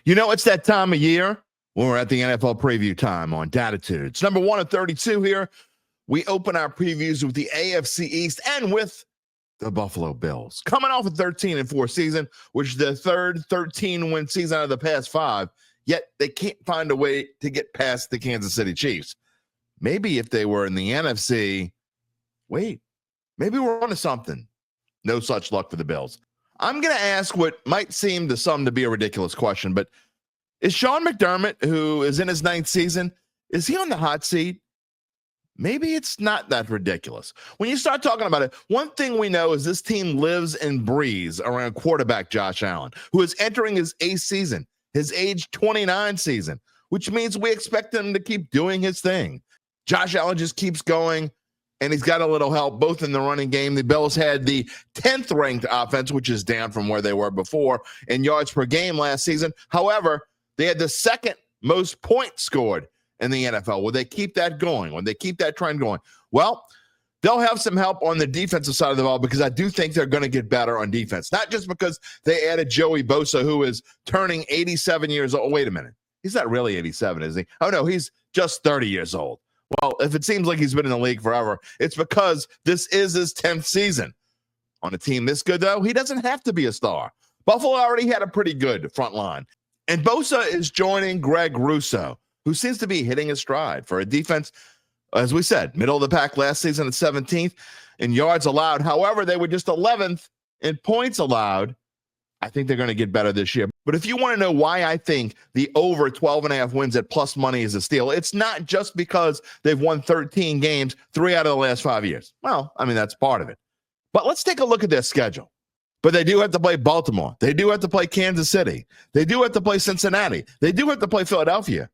You know, it's that time of year when we're at the NFL preview time on Datitude. It's number 1 of 32 here. We open our previews with the AFC East and with the Buffalo Bills. Coming off a 13-4 season, which is their third 13-win season out of the past 5, yet they can't find a way to get past the Kansas City Chiefs. Maybe if they were in the NFC, maybe we're onto something. No such luck for the Bills. I'm going to ask what might seem to some to be a ridiculous question, but is Sean McDermott, who is in his 9th season, is he on the hot seat? Maybe it's not that ridiculous. When you start talking about it, one thing we know is this team lives and breathes around quarterback Josh Allen, who is entering his 8th season, his age 29 season, which means we expect him to keep doing his thing. Josh Allen just keeps going, and he's got a little help both in the running game. The Bills had the 10th ranked offense, which is down from where they were before in yards per game last season. However, they had the second most points scored in the NFL. Will they keep that going? Will they keep that trend going? Well, they'll have some help on the defensive side of the ball because I do think they're going to get better on defense. Not just because they added Joey Bosa, who is turning 87 years old. Wait a minute. He's not really 87, is he? Oh, no, he's just 30 years old. Well, if it seems like he's been in the league forever, it's because this is his 10th season. On a team this good, though, he doesn't have to be a star. Buffalo already had a pretty good front line. And Bosa is joining Greg Rousseau, who seems to be hitting his stride for a defense, as we said, middle of the pack last season at 17th in yards allowed. However, they were just 11th in points allowed. I think they're going to get better this year. But if you want to know why I think the over 12.5 wins at plus money is a steal, it's not just because they've won 13 games, 3 out of the last 5 years. Well, I mean, that's part of it. But let's take a look at their schedule. But they do have to play Baltimore. They do have to play Kansas City. They do have to play Cincinnati. They do have to play Philadelphia.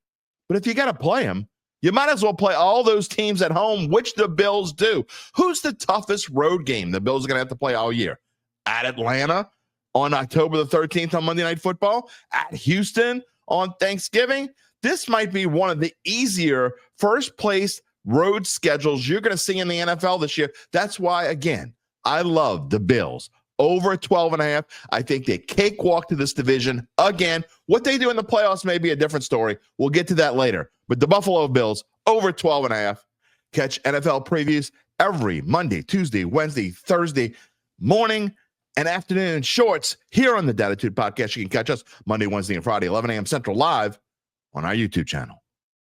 But if you got to play them, you might as well play all those teams at home, which the Bills do. Who's the toughest road game the Bills are going to have to play all year? At Atlanta on October the 13th on Monday Night Football? At Houston on Thanksgiving? This might be one of the easier first-place road schedules you're going to see in the NFL this year. That's why, again, I love the Bills. Over 12.5. I think they cakewalk to this division. Again, what they do in the playoffs may be a different story. We'll get to that later. But the Buffalo Bills, over 12.5. Catch NFL previews every Monday, Tuesday, Wednesday, Thursday morning and afternoon shorts here on the Datitude Podcast. You can catch us Monday, Wednesday, and Friday, 11 a.m. Central live on our YouTube channel.